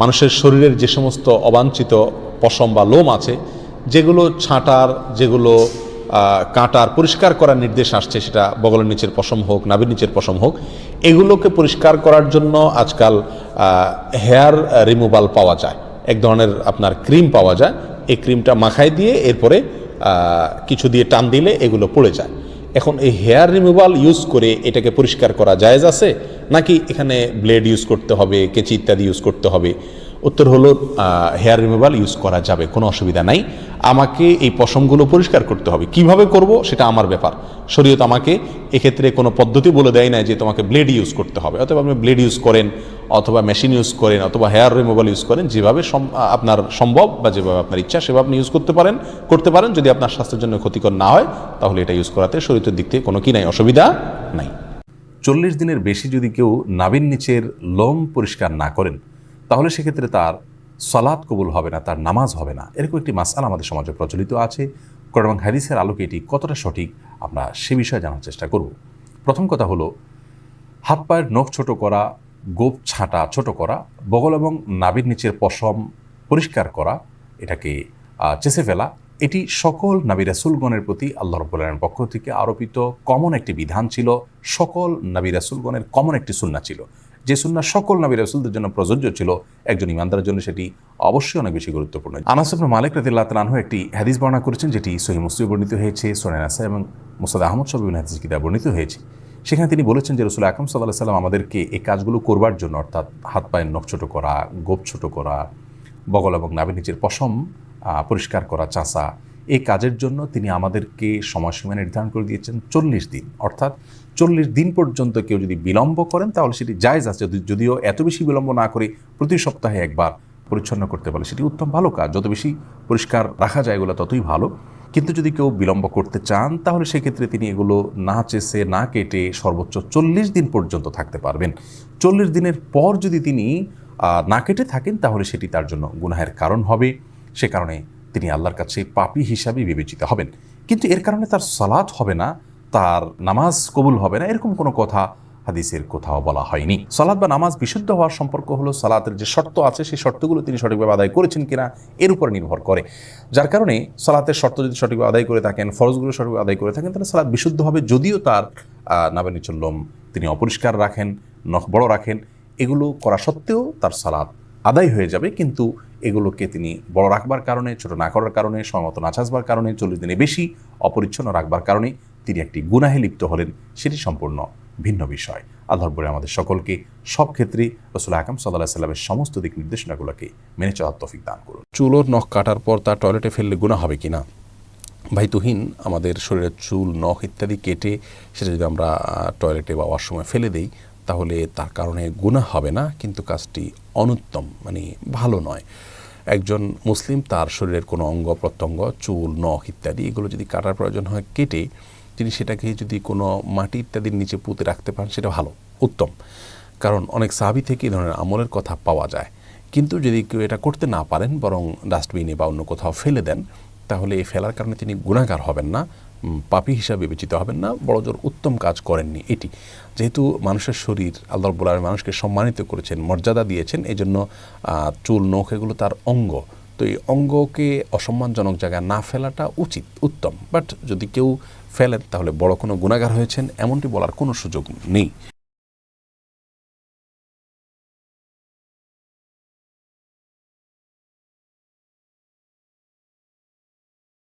মানুষের শরীরের যে সমস্ত অবাঞ্ছিত পশম বা লোম আছে, যেগুলো ছাঁটার, যেগুলো কাটার, পরিষ্কার করার নির্দেশ আসছে, সেটা বগলের নিচের পশম হোক, নাভির নিচের পশম হোক, এগুলোকে পরিষ্কার করার জন্য আজকাল হেয়ার রিমুভাল পাওয়া যায়। এক ধরনের আপনার ক্রিম পাওয়া যায়। এই ক্রিমটা মাখায় দিয়ে এরপরে কিছু দিয়ে টান দিলে এগুলো পড়ে যায়। এখন এই হেয়ার রিমুভাল ইউজ করে এটাকে পরিষ্কার করা জায়েজ আছে, নাকি এখানে ব্লেড ইউজ করতে হবে, কেঁচি ইত্যাদি ইউজ করতে হবে? উত্তর হলো হেয়ার রিমুভাল ইউজ করা যাবে, কোনো অসুবিধা নাই। আমাকে এই পশমগুলো পরিষ্কার করতে হবে, কিভাবে করব সেটা আমার ব্যাপার। শরীয়ত আমাকে এক্ষেত্রে কোনো পদ্ধতি বলে দেয় না যে তোমাকে ব্লেড ইউজ করতে হবে। অথবা আপনি ব্লেড ইউজ করেন, অথবা মেশিন ইউজ করেন, অথবা হেয়ার রিমুভাল ইউজ করেন, যেভাবে আপনার সম্ভব বা যেভাবে আপনার ইচ্ছা সেভাবে আপনি ইউজ করতে পারেন। যদি আপনার স্বাস্থ্যের জন্য ক্ষতিকর না হয় তাহলে এটা ইউজ করাতে শরীয়তের দিক থেকে কোনো কি নাই, অসুবিধা নাই। 40 দিনের বেশি যদি কেউ নাভির নিচের লোম পরিষ্কার না করেন তাহলে সেক্ষেত্রে তার সালাত কবুল হবে না, তার নামাজ হবে না। এরকম একটি মাসআলা আমাদের সমাজে প্রচলিত আছে। কোরআন এবং হাদিসের আলোকে এটি কতটা সঠিক আমরা সে বিষয়ে জানার চেষ্টা করব। প্রথম কথা হলো, হাত পায়ের নখ ছোট করা, গোপ ছাঁটা ছোট করা, বগল এবং নাভির নিচের পশম পরিষ্কার করা, এটাকে চেঁচে ফেলা, এটি সকল নবী রাসূলগণের প্রতি আল্লাহ রাব্বুল আলামিনের পক্ষ থেকে আরোপিত কমন একটি বিধান ছিল। সকল নবী রাসূলগণের কমন একটি সুন্নাহ ছিল। যে সুন্নাহ সকল নবী রাসূলদের জন্য প্রযোজ্য ছিল, একজন ইমানদারের জন্য সেটি অবশ্যই অনেক বেশি গুরুত্বপূর্ণ। আনাস ইবনে মালিক রাদিয়াল্লাহু তাআলা আনহু একটি হাদিস বর্ণনা করেছেন, যেটি সহিহ মুসলিমে বর্ণিত হয়েছে, সুনান নাসাঈ এবং মুসনাদ আহমদ সহ বিভিন্ন হাদিস কিতাবে বর্ণিত হয়েছে। সেখানে তিনি বলেছেন যে রাসূল আকরাম সাল্লাল্লাহু আলাইহি ওয়াসাল্লাম আমাদেরকে এই কাজগুলো করবার জন্য, অর্থাৎ হাত পায়ের নখ ছোট করা, গোপ ছোট করা, বগল এবং নাভির নিচের পশম পরিষ্কার করা, চাঁচা, এই কাজের জন্য তিনি আমাদেরকে সময়সীমা নির্ধারণ করে দিয়েছেন 40 দিন। অর্থাৎ 40 দিন পর্যন্ত কেউ যদি বিলম্ব করেন তাহলে সেটি জায়েজ আছে। যদিও এত বেশি বিলম্ব না করে প্রতি সপ্তাহে একবার পরিচ্ছন্ন করতে পারে সেটি উত্তম, ভালো কাজ। যত বেশি পরিষ্কার রাখা যায় এগুলো ততই ভালো। কিন্তু যদি কেউ বিলম্ব করতে চান তাহলে সেক্ষেত্রে তিনি এগুলো না চেষে না কেটে সর্বোচ্চ 40 দিন পর্যন্ত থাকতে পারবেন। 40 দিনের পর যদি তিনি না কেটে থাকেন তাহলে সেটি তার জন্য গুনাহের কারণ হবে। সে কারণে তিনি আল্লাহর কাছে পাপী হিসাবে বিবেচিত হবেন। কিন্তু এর কারণে তার সালাত হবে না, তার নামাজ কবুল হবে না, এরকম কোনো কথা হাদিসের কোথাও বলা হয়নি। সালাত বা নামাজ বিশুদ্ধ হওয়ার সম্পর্ক হলো সালাতের যে শর্ত আছে সেই শর্তগুলো তিনি সঠিকভাবে আদায় করেছেন কিনা এর উপর নির্ভর করে। যার কারণে সালাতের শর্ত যদি সঠিকভাবে আদায় করে থাকেন, ফরজগুলো সঠিকভাবে আদায় করে থাকেন, তাহলে সালাত বিশুদ্ধ হবে। যদিও তার নাভির নিচের লোম তিনি অপরিষ্কার রাখেন, নখ বড় রাখেন, এগুলো করা সত্ত্বেও তার সালাত আদায় হয়ে যাবে। কিন্তু এগুলোকে তিনি বড় রাখবার কারণে, ছোট না করার কারণে, সময়মতো না চাষবার কারণে, 40 দিনে বেশি অপরিচ্ছন্ন রাখবার কারণে তিনি একটি গুনাহে লিপ্ত হলেন, সেটি সম্পূর্ণ ভিন্ন বিষয়। আল্লাহ রাব্বুল আমাদের সকলকে সব ক্ষেত্রেই রাসূল আকরাম সাল্লাল্লাহু আলাইহি ওয়াসাল্লামের সমস্ত দিক নির্দেশনাগুলোকে মেনে চলার তৌফিক দান করুন। চুল ও নখ কাটার পর তা টয়লেটে ফেললে গুনাহ হবে কিনা? ভাই তুহিন, আমাদের শরীরের চুল, নখ ইত্যাদি কেটে সেটা যদি আমরা টয়লেটে বা ওয়াশরুমে ফেলে দিই তাহলে তার কারণে গুনাহ হবে না, কিন্তু কাজটি অনুত্তম, মানে ভালো নয়। একজন মুসলিম তার শরীরের কোনো অঙ্গ প্রত্যঙ্গ, চুল, নখ ইত্যাদি এগুলো যদি কাটার প্রয়োজন হয় কেটে তিনি সেটাকে যদি কোনো মাটি ইত্যাদির নিচে পুঁতে রাখতে পারেন সেটা ভালো, উত্তম। কারণ অনেক সাহাবী থেকে এই ধরনের আমলের কথা পাওয়া যায়। কিন্তু যদি কেউ এটা করতে না পারেন, বরং ডাস্টবিনে বা অন্য কোথাও ফেলে দেন, তাহলে এই ফেলার কারণে তিনি গুনাহগার হবেন না, পাপী হিসাবে বিবেচিত হবেন না, বড়জোর উত্তম কাজ করেননি। এটি যেহেতু মানুষের শরীর, আল্লাহ রাব্বুল আলামিন মানুষকে সম্মানিত করেছেন, মর্যাদা দিয়েছেন, এই জন্য চুল, নখ এগুলো তার অঙ্গ। তো এই অঙ্গকে অসম্মানজনক জায়গায় না ফেলাটা উচিত, উত্তম। বাট যদি কেউ ফেলেন তাহলে বড় কোনো গুনাহগার হয়েছেন এমনটি বলার কোনো সুযোগ নেই।